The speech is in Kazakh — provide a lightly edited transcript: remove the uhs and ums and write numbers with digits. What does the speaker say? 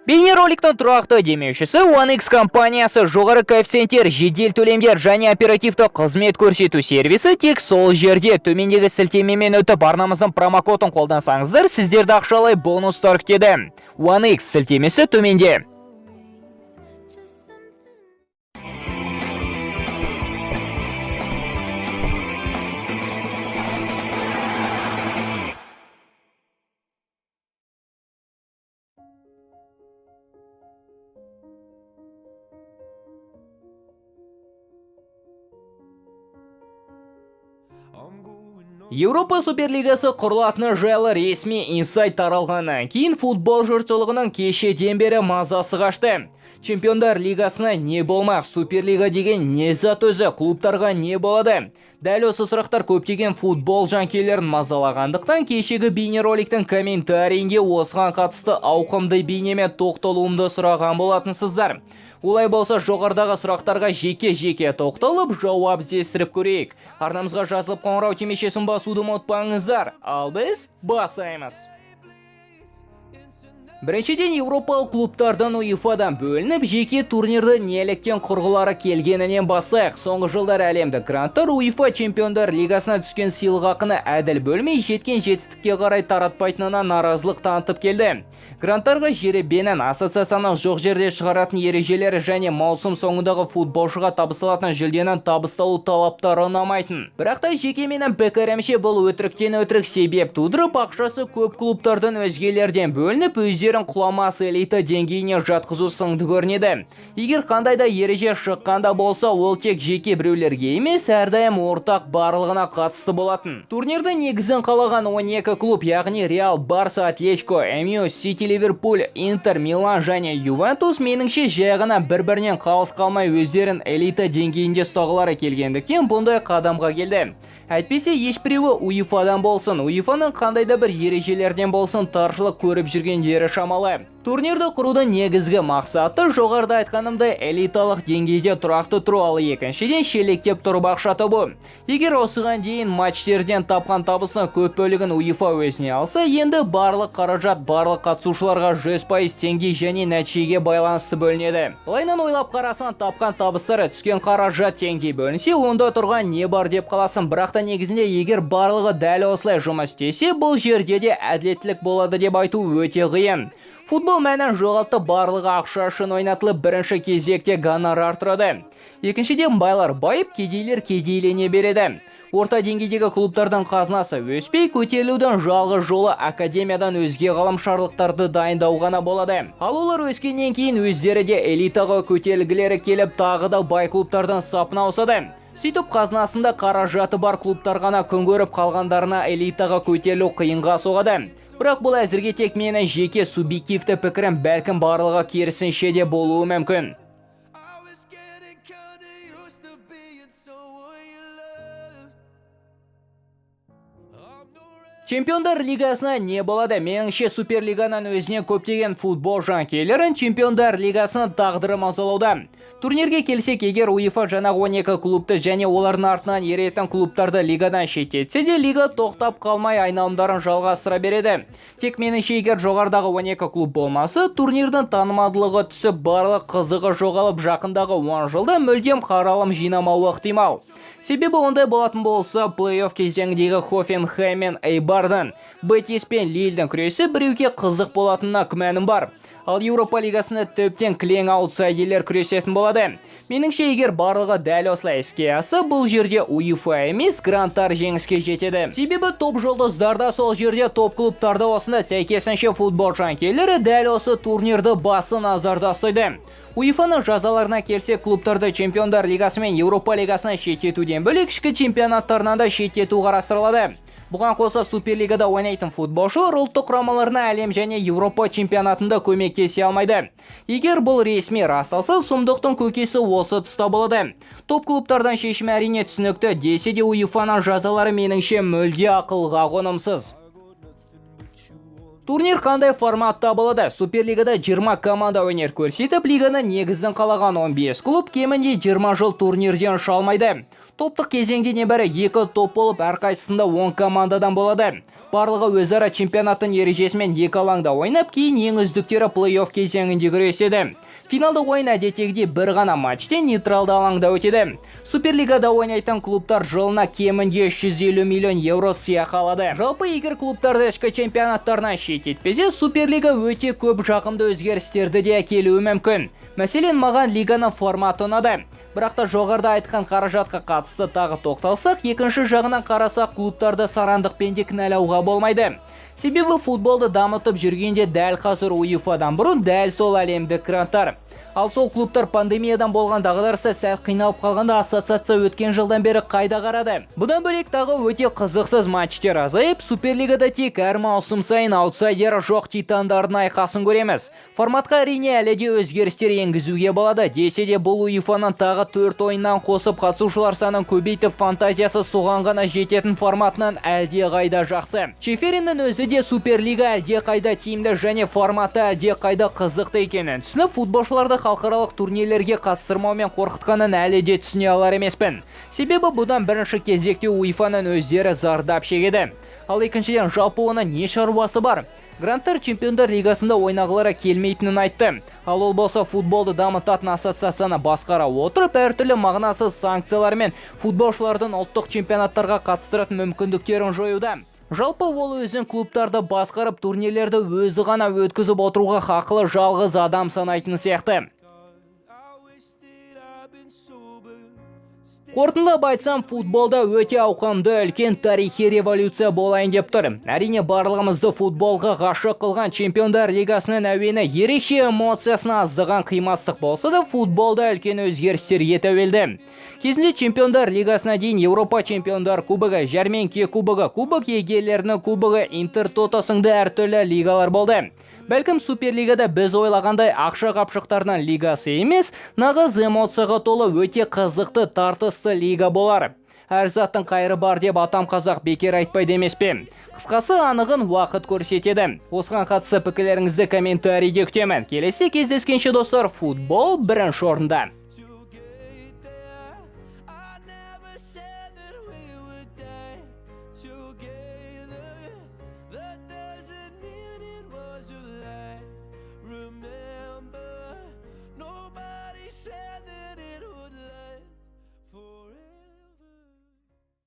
Бейнероликтің тұрақты демеушісі OneX компаниясы жоғары коэффициенттер, жедел төлемдер және оперативті қызмет көрсету сервисі тек сол жерде. Төмендегі сілтемемен өтіп арнамыздың промокодын қолдансаңыздар, сіздерді ақшалай бонустар күтеді. OneX сілтемесі төменде. Еуропа Суперлигасы құрылатыны жайлы ресми инсайт таралғаннан кейін футбол жұртшылығының кешеден бері мазасы қашты. Чемпиондар лигасына не болмақ, Суперлига деген не зат өзі, клубтарға не болады? Дәл осы сұрақтар көптеген футбол жанкүйерлерін мазалағандықтан кешегі бейнероликтің комментарийінде осыған қатысты ауқымды бейнемен тоқталуымды сұраған болатынсыздар. Олай болса жоғарыдағы сұрақтарға жеке-жеке тоқталып жауап іздестіріп көрейік. Арнамызға жазылып қоңырау түймешесін басуды ұмытпаңыздар. Ал біз бастаймыз. Біріншіден, еуропалық клубтардан УЕФА-дан бөлініп, жеке турнирді неліктен құрғылары келгенінен бастайық. Соңғы жылдар әлемдік гранттар УЕФА Чемпиондар лигасына түскен сыйлықақыны әділ бөлмей, жеткен жетістікке қарай таратпайтынына наразылық танытып келді. Гранттарға жеребенін, ассоциацияның жоқ жерде шығаратын ережелері және маусым соңындағы футболшыға табысталатын жүлденің табысталу талаптары ұнамайтын. Бірақ та жекеменің пікірімше бұл өтіріктен өтірік себеп тудырып, ақшасы көп клубтардан өзгелерден бөлініп, өздерін құламас элита деңгейіне жатқызу сыңды көрінеді. Егер қандай да ереже шыққанда болса, ол тек жеке біреулерге емес, әрдайым ортақ барлығына қатысты болатын. Турнирді негізін қалаған 12 клуб, яғни Реал, Барса, Атлетико, МЮ, Сити, Ливерпуль, Интер, Милан және Ювентус меніңше жайғана бір-бірінен қалыс қалмай өздерін элита деңгейінде ұстағылары келгендіктен бұндай қадамға келді. Әйтпесе ешбіреуі УЕФА-дан болсын, УЕФА-ның қандай да бір ережелерден болсын таршылық көріп жүргендері шамалы. Турнирді құрудың негізгі мақсаты жоғарыда айтқанымдай элиталық деңгейде тұрақты тұру, ал екіншіден шелектеп тұрып ақша табу. Егер осыған дейін матчтерден тапқан табысының көп бөлігін УЕФА өзіне алса, енді барлық қаражат барлық қатысушыларға 100% теңге және нәтижеге байланысты бөлінеді. Былайынан ойлап қарасаң, тапқан табыстары түскен қаражат теңге бөлінсе, онда тұрған не бар деп қаласың. Бірақ та негізінде егер барлығы дәл осылай жұмыс істесе, бұл жерде де әділеттілік болады деп айту өте қиын. Футбол мәнін жоғалтты, барлығы ақша үшін ойнатылып, бірінші кезекте гонорар тұрады. Екіншіден байлар байып, кедейлер кедейлене береді. Орта деңгейдегі клубтардың қазынасы өспей, көтерілудің жалғыз жолы академиядан өзге ғаламшарлықтарды дайындау ғана болады. Ал олар өскеннен кейін өздері де элитаға көтерілгілері келіп, тағы да бай клубтардың сапына ауысады. Сөйтіп қазынасында қаражаты бар клубтар ғана күн көріп, қалғандарына элитаға көтерілу қиынға соғады. Бірақ бұл әзірге тек менің жеке субъективті пікірім, бәлкім барлығы керісінше де болуы мүмкін. Чемпиондар лигасына не болады? Меніңше Суперлиганан өзіне көптеген футбол жанкүйерлерін Чемпиондар лигасының тағдыры мазалауда. Турнирге келсек, егер УЕФА жаңағы 12 клубты және олардың артынан еретін клубтарды лигадан шеттетсе де, лига тоқтап қалмай айналымдарын жалғастыра береді. Тек меніңше, егер жоғарыдағы 12 клуб болмасы, турнирдің танымалдылығы түсіп, барлық қызығы жоғалып, жақындағы 10 жылда мүлдем қаралым жинамауы ықтимал. Себебі ондай болатын болса, плей-офф кезеңдегі Хофенхайм мен Эйбардың, Бетис пен Лильдің күресі біреуге қызық болатынына күмәнім бар. Ал Еуропа лигасында төптен кілең аутсайдерлер күресетін болады. Меніңше, егер барлығы дәл осылай іске асса, бұл жерде УЕФА емес, гранттар жеңіске жетеді. Себебі топ жұлдыздарда сол жерде, топ клубтарда осында сәйкесінше футбол жанкүйерлері дәл осы турнирді басты назарда ұстайды. УЕФА-ның жазаларына келсе, клубтарды Чемпиондар лигасы мен Еуропа лигасына шеттетуден бөлек ішкі чемпионаттарынан да шеттету қарастырылады. Бұған қоса Суперлигада ойнайтын футболшылар ұлттық құрамаларына әлем және Еуропа чемпионатында көмектесе алмайды. Егер бұл ресми расталса, сұмдықтың көкесі осы тұста болады. Топ клубтардан шешім әрине түсінікті, десе де УЕФА-ның жазалары меніңше мүлде ақылға қонымсыз. Турнир қандай форматта болады? Суперлигада 20 команда өнер көрсетіп, лиганы негізін қалаған 15 клуб кемінде 20 жыл турнирден шалмайды. Топтық кезеңде небәрі 2 топ болып, әрқайсысында 10 командадан болады. барлығы өзара чемпионаттың ережесімен екі алаңда ойнап, кейін ең үздіктері плей-офф кезеңінде күреседі. Финалдық ойын әдеттегідей бір ғана матчте нейтралды алаңда өтеді. Суперлигада ойнайтын клубтар жылына кемінде 150 миллион евро сыйақы алады. Жалпы егер клубтарды ішкі чемпионаттарынан шеттетпесе, Суперлига өте көп жағымды өзгерістерді де әкелуі мүмкін. Мәселен, маған лиганың форматы ұнады. Бірақ та жоғарыда айтқан қаражатқа қатысты тағы тоқталсақ, екінші жағынан қарасақ, клубтарды сарандықпен де кінәлауға болмайды. Себебі футболды дамытып жүргенде дәл қазір УЕФА-дан бұрын дәл сол әлемдік гранттар. Ал сол клубтар пандемиядан болған дағдарыста сәл қиналып қалғанда ассоциация өткен жылдан бері қайда қарады. Бұдан бөлек тағы өте қызықсыз матчтер азайып, Суперлигада тек әр маусым сайын аутсайдері жоқ титандардың айқасын көреміз. Форматқа әрине әлі де өзгерістер енгізуге болады. Десе де бұл УЕФА-ның тағы 4 ойыннан қосып қатысушылар санын көбейтіп фантазиясы соған ғана жететін форматынан әлде қайда жақсы. Шефериннің өзі де Суперлига әлде қайда тиімді және форматы әлде қайда қызықты екенін түсініп, футболшыларды халықаралық турнирлерге қатыстырмаумен қорқытқанын әлі де түсіне алар емеспін. Себебі бұдан бірінші кезекте УЕФА-ның өздері зардап шегеді. Ал екіншіден, жалпы оны не шаруасы бар? Гранттар Чемпиондар Лигасында ойнағылары келмейтінін айтты. Ал ол болса футболды дамытатын ассоциацияны басқара отырып, әртүрлі мағынасыз санкциялармен футболшылардың ұлттық чемпионаттарға қатыстыратын мүмкіндіктерін жоюда. Жалпы ол өзін клубтарды басқарып, турнирлерді өзі ғана өткізіп отыруға хақылы жалғыз адам санайтын сияқты. Қорытындылап айтсам, футболда өте ауқымды үлкен тарихи революция болайын деп тұр. Әрине барлығымызды футболға ғашық қылған Чемпиондар Лигасының әуені ерекше эмоциясына аздаған қимастық болса да, футболда үлкен өзгерістерге тәуелді. Кезінде Чемпиондар Лигасына дейін Еуропа Чемпиондар кубогы, Жәрмеңке кубогы, кубок егелерінің кубогы, Интертото сынды әртүрлі лигалар болды. Бәлкім Суперлигада біз ойлағандай ақша қапшықтарынан лигасы емес, нағыз эмоцияға толы өте қызықты тартысты лига болар. Әр заттың қайыры бар деп атам қазақ бекер айтпайды емес пе? Қысқасы анығын уақыт көрсетеді. Осыған қатысты пікірлеріңізді комментарийде күтемін. Келесі кездескенше достар, футбол бірінші орында.